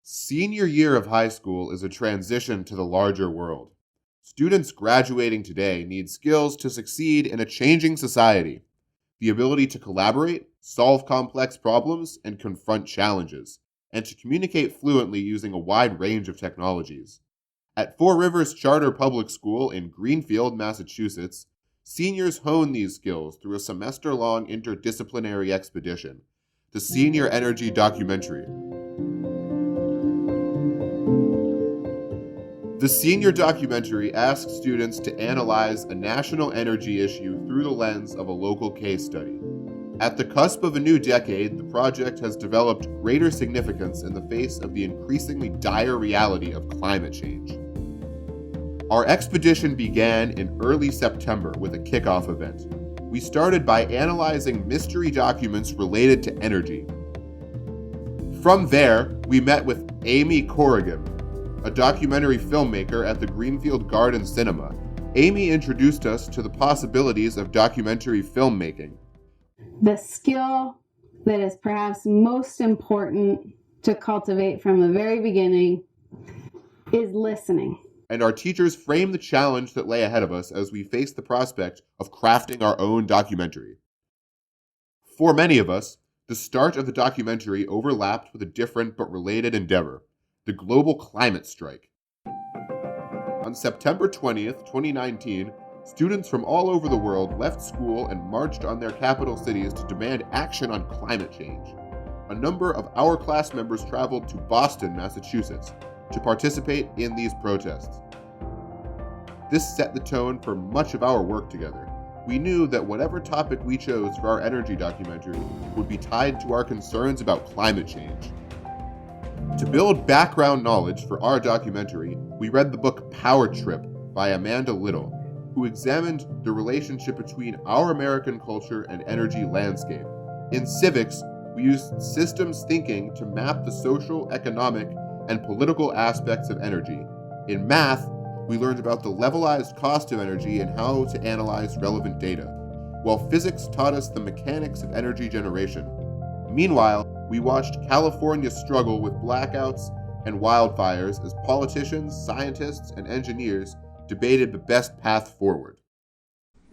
Senior year of high school is a transition to the larger world. Students graduating today need skills to succeed in a changing society. The ability to collaborate, solve complex problems, and confront challenges, and to communicate fluently using a wide range of technologies. At Four Rivers Charter Public School in Greenfield, Massachusetts, seniors hone these skills through a semester-long interdisciplinary expedition, the Senior Energy Documentary. The Senior Documentary asks students to analyze a national energy issue through the lens of a local case study. At the cusp of a new decade, the project has developed greater significance in the face of the increasingly dire reality of climate change. Our expedition began in early September with a kickoff event. We started by analyzing mystery documents related to energy. From there, we met with Amy Corrigan, a documentary filmmaker at the Greenfield Garden Cinema. Amy introduced us to the possibilities of documentary filmmaking. The skill that is perhaps most important to cultivate from the very beginning is listening. And our teachers framed the challenge that lay ahead of us as we faced the prospect of crafting our own documentary. For many of us, the start of the documentary overlapped with a different but related endeavor: the global climate strike. On September 20th, 2019, students from all over the world left school and marched on their capital cities to demand action on climate change. A number of our class members traveled to Boston, Massachusetts, to participate in these protests. This set the tone for much of our work together. We knew that whatever topic we chose for our energy documentary would be tied to our concerns about climate change. To build background knowledge for our documentary, we read the book Power Trip by Amanda Little, who examined the relationship between our American culture and energy landscape. In civics, we used systems thinking to map the social, economic, and political aspects of energy. In math, we learned about the levelized cost of energy and how to analyze relevant data, while physics taught us the mechanics of energy generation. Meanwhile, we watched California struggle with blackouts and wildfires as politicians, scientists, and engineers debated the best path forward.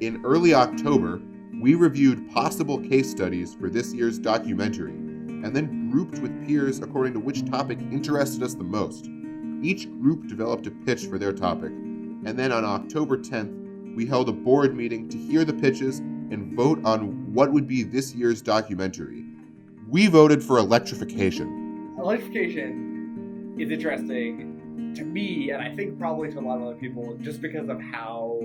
In early October, we reviewed possible case studies for this year's documentary, and then grouped with peers according to which topic interested us the most. Each group developed a pitch for their topic, and then on October 10th, we held a board meeting to hear the pitches and vote on what would be this year's documentary. We voted for electrification. Electrification is interesting to me, and I think probably to a lot of other people, just because of how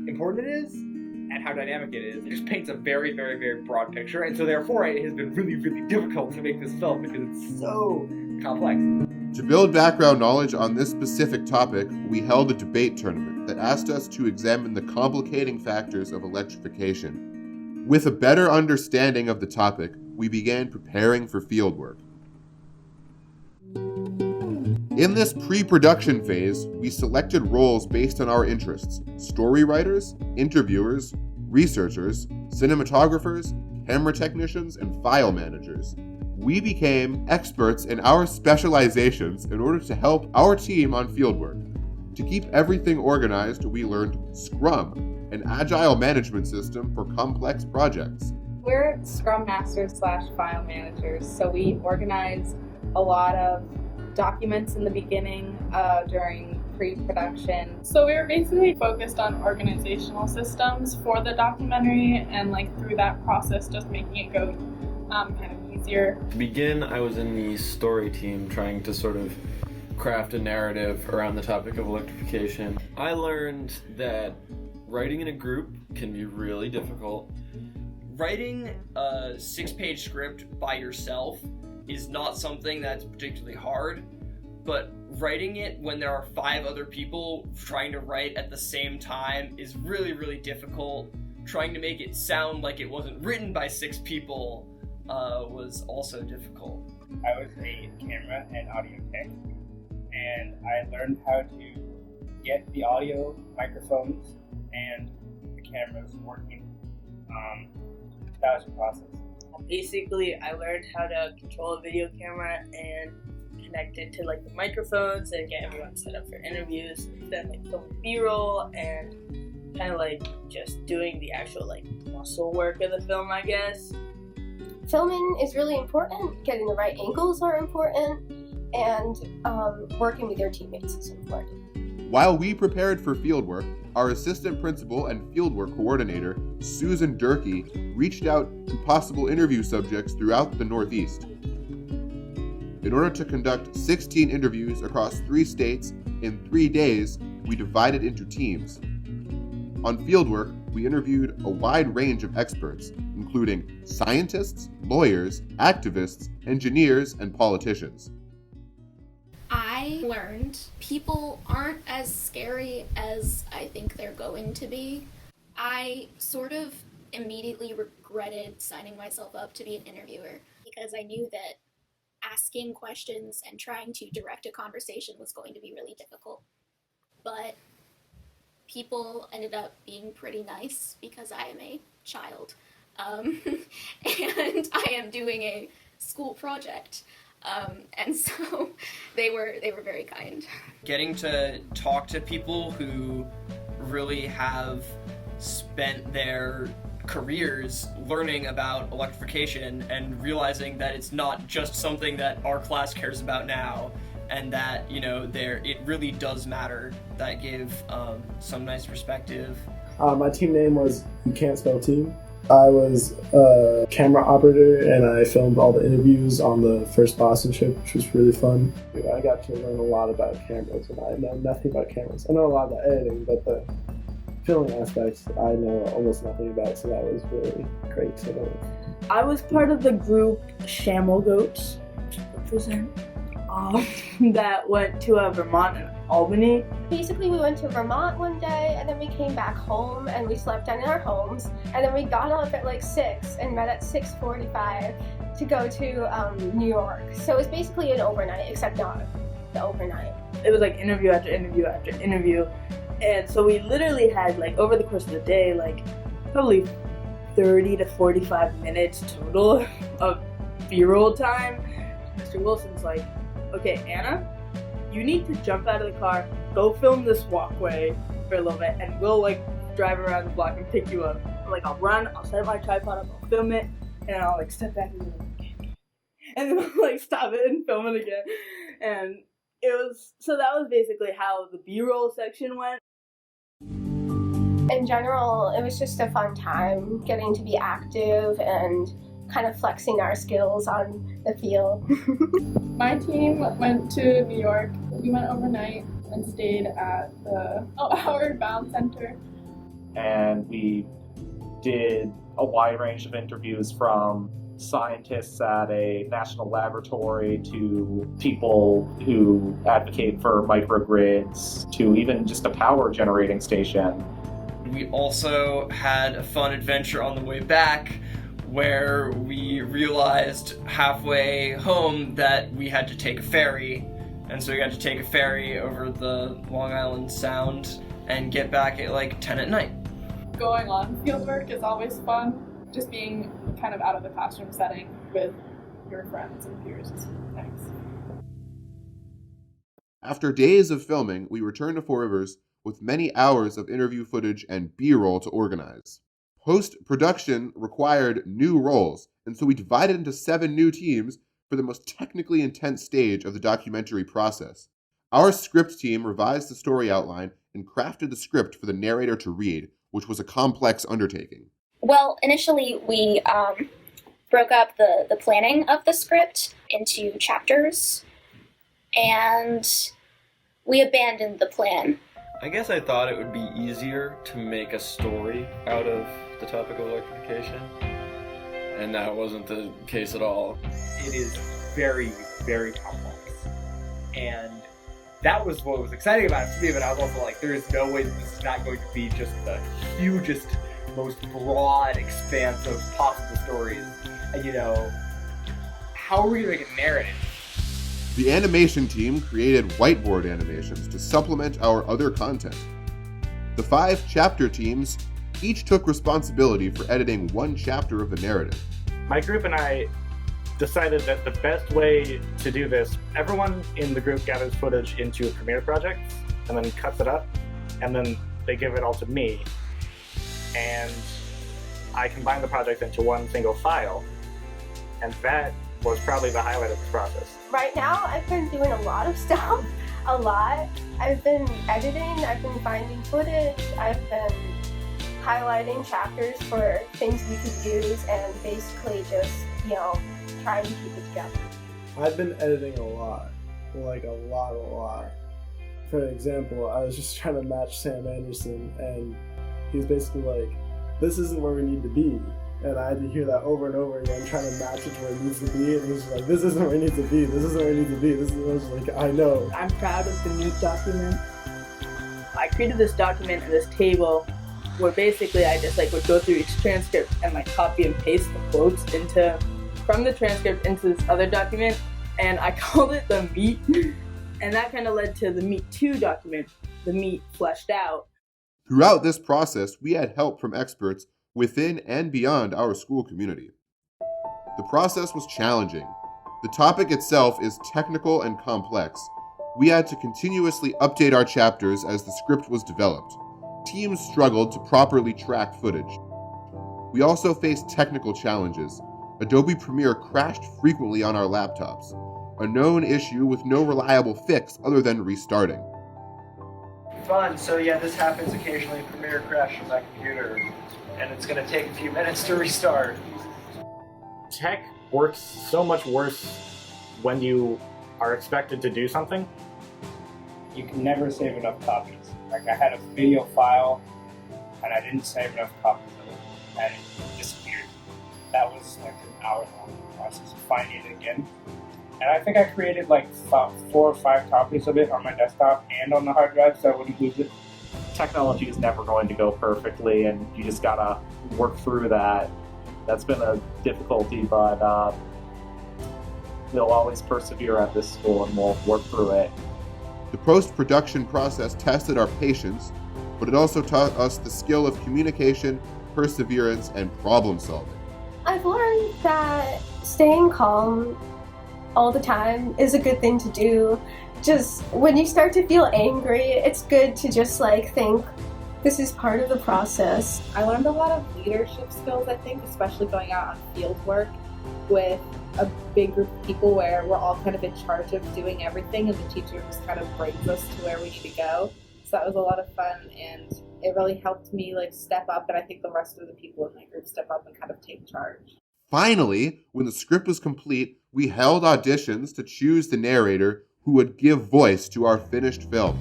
important it is and how dynamic it is. It just paints a very, very, very broad picture, and so therefore it has been really, really difficult to make this film because it's so complex. To build background knowledge on this specific topic, we held a debate tournament that asked us to examine the complicating factors of electrification. With a better understanding of the topic, we began preparing for fieldwork. In this pre-production phase, we selected roles based on our interests: story writers, interviewers, researchers, cinematographers, camera technicians, and file managers. We became experts in our specializations in order to help our team on fieldwork. To keep everything organized, we learned Scrum, an agile management system for complex projects. We're Scrum Masters / file managers, so we organize a lot of documents in the beginning during pre-production. So we were basically focused on organizational systems for the documentary, and through that process just making it go kind of easier. To begin, I was in the story team trying to sort of craft a narrative around the topic of electrification. I learned that writing in a group can be really difficult. Writing a 6-page script by yourself is not something that's particularly hard, but writing it when there are 5 other people trying to write at the same time is really, really difficult. Trying to make it sound like it wasn't written by 6 people was also difficult. I was a camera and audio tech, and I learned how to get the audio microphones and the cameras working. That was the process. Basically, I learned how to control a video camera and connected to like the microphones and get everyone set up for interviews. Then like film B-roll and kind of like just doing the actual like muscle work of the film, I guess. Filming is really important. Getting the right angles are important, and working with your teammates is important. While we prepared for fieldwork, our assistant principal and fieldwork coordinator, Susan Durkee, reached out to possible interview subjects throughout the Northeast. In order to conduct 16 interviews across 3 states in 3 days, we divided into teams. On fieldwork, we interviewed a wide range of experts, including scientists, lawyers, activists, engineers, and politicians. I learned people aren't as scary as I think they're going to be. I sort of immediately regretted signing myself up to be an interviewer because I knew that asking questions and trying to direct a conversation was going to be really difficult. But people ended up being pretty nice because I am a child. And I am doing a school project. And so they were very kind. Getting to talk to people who really have spent their careers learning about electrification and realizing that it's not just something that our class cares about now, and that, you know, it really does matter. That gave some nice perspective. My team name was You Can't Spell Team. I was a camera operator and I filmed all the interviews on the first Boston trip, which was really fun. I got to learn a lot about cameras, and I know nothing about cameras. I know a lot about editing, but the filming aspects I know almost nothing about, so that was really great to learn. I was part of the group Shamble Goats, represent, that went to Vermont and Albany. Basically, we went to Vermont one day, and then we came back home, and we slept down in our homes, and then we got up at like 6 and met at 6:45 to go to New York. So it was basically an overnight, except not the overnight. It was like interview after interview after interview, and so we literally had like over the course of the day, like probably 30 to 45 minutes total of B-roll time. Mr. Wilson's like, okay, Anna, you need to jump out of the car, go film this walkway for a little bit, and we'll like drive around the block and pick you up. I'm like, I'll run, I'll set up my tripod up, I'll film it, and I'll like step back and be like, okay. And then I'll like stop it and film it again. And so that was basically how the B-roll section went. In general, it was just a fun time getting to be active and kind of flexing our skills on the field. My team went to New York. We went overnight and stayed at the Outward Bound Center. And we did a wide range of interviews, from scientists at a national laboratory to people who advocate for microgrids to even just a power generating station. We also had a fun adventure on the way back where we realized halfway home that we had to take a ferry. And so we got to take a ferry over the Long Island Sound and get back at like 10 at night. Going on fieldwork is always fun. Just being kind of out of the classroom setting with your friends and peers is nice. After days of filming, we returned to Four Rivers with many hours of interview footage and B-roll to organize. Post-production required new roles, and so we divided into 7 new teams for the most technically intense stage of the documentary process. Our script team revised the story outline and crafted the script for the narrator to read, which was a complex undertaking. Well, initially we broke up the planning of the script into chapters, and we abandoned the plan. I guess I thought it would be easier to make a story out of the topic of electrification, and that wasn't the case at all. It is very, very complex, and that was what was exciting about it to me, but I was also like, there is no way that this is not going to be just the hugest, most broad expanse of possible stories. And, you know, how are we going to make a narrative? The animation team created whiteboard animations to supplement our other content. The 5 chapter teams each took responsibility for editing 1 chapter of the narrative. My group and I decided that the best way to do this, everyone in the group gathers footage into a Premiere project and then cuts it up, and then they give it all to me. And I combine the project into one single file. And that was probably the highlight of this process. Right now, I've been doing a lot of stuff. A lot. I've been editing, I've been finding footage, I've been highlighting chapters for things we could use, and basically just, trying to keep it together. I've been editing a lot. Like a lot. For example, I was just trying to match Sam Anderson, and he's basically like, this isn't where we need to be. And I had to hear that over and over again, trying to match it to where it needs to be. And he's like, this isn't where it needs to be. This isn't where it needs to be. This is, I was like, I know. I'm proud of the meat document. I created this document and this table where basically I just would go through each transcript and copy and paste the quotes from the transcript into this other document. And I called it the meat. And that kind of led to the Meat 2 document, the meat fleshed out. Throughout this process, we had help from experts within and beyond our school community. The process was challenging. The topic itself is technical and complex. We had to continuously update our chapters as the script was developed. Teams struggled to properly track footage. We also faced technical challenges. Adobe Premiere crashed frequently on our laptops, a known issue with no reliable fix other than restarting. Fun, so yeah, this happens occasionally. Premiere crashes my computer, and it's going to take a few minutes to restart. Tech works so much worse when you are expected to do something. You can never save enough copies. Like, I had a video file, and I didn't save enough copies of it, and it disappeared. That was an hour-long process of finding it again. And I think I created 4 or 5 copies of it on my desktop and on the hard drive so I wouldn't lose it. Technology is never going to go perfectly, and you just gotta work through that. That's been a difficulty, but we'll always persevere at this school and we'll work through it. The post-production process tested our patience, but it also taught us the skill of communication, perseverance, and problem solving. I've learned that staying calm all the time is a good thing to do. Just when you start to feel angry, it's good to just think, this is part of the process. I learned a lot of leadership skills, I think, especially going out on field work with a big group of people where we're all kind of in charge of doing everything, and the teacher just kind of brings us to where we need to go. So that was a lot of fun, and it really helped me step up, and I think the rest of the people in my group step up and kind of take charge. Finally, when the script was complete, we held auditions to choose the narrator who would give voice to our finished film.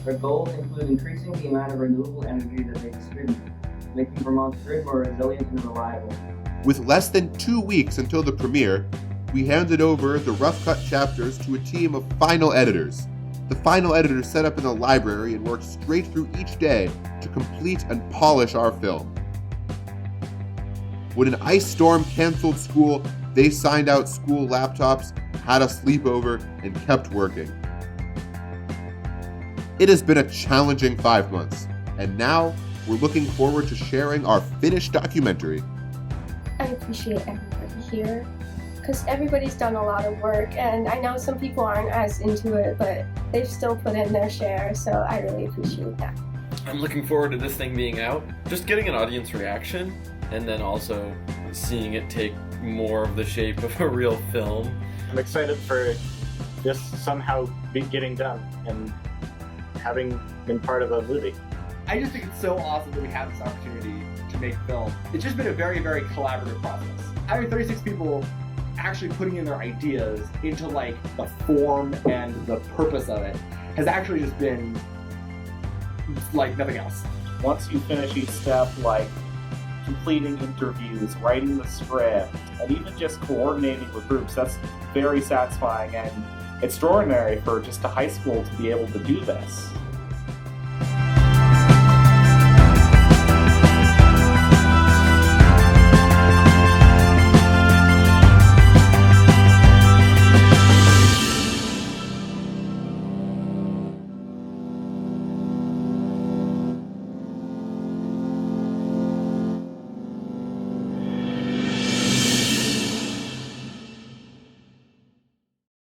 Their goals include increasing the amount of renewable energy that they distribute, making Vermont's grid more resilient and reliable. With less than 2 weeks until the premiere, we handed over the rough cut chapters to a team of final editors. The final editors set up in the library and worked straight through each day to complete and polish our film. When an ice storm canceled school, they signed out school laptops, had a sleepover, and kept working. It has been a challenging 5 months, and now we're looking forward to sharing our finished documentary. I appreciate everybody here, because everybody's done a lot of work, and I know some people aren't as into it, but they've still put in their share, so I really appreciate that. I'm looking forward to this thing being out, just getting an audience reaction, and then also seeing it take more of the shape of a real film. I'm excited for this somehow getting done and having been part of a movie. I just think it's so awesome that we have this opportunity to make film. It's just been a very, very collaborative process. Having 36 people actually putting in their ideas into the form and the purpose of it has actually just been nothing else. Once you finish each step, completing interviews, writing the script, and even just coordinating with groups, that's very satisfying and extraordinary for just a high school to be able to do this.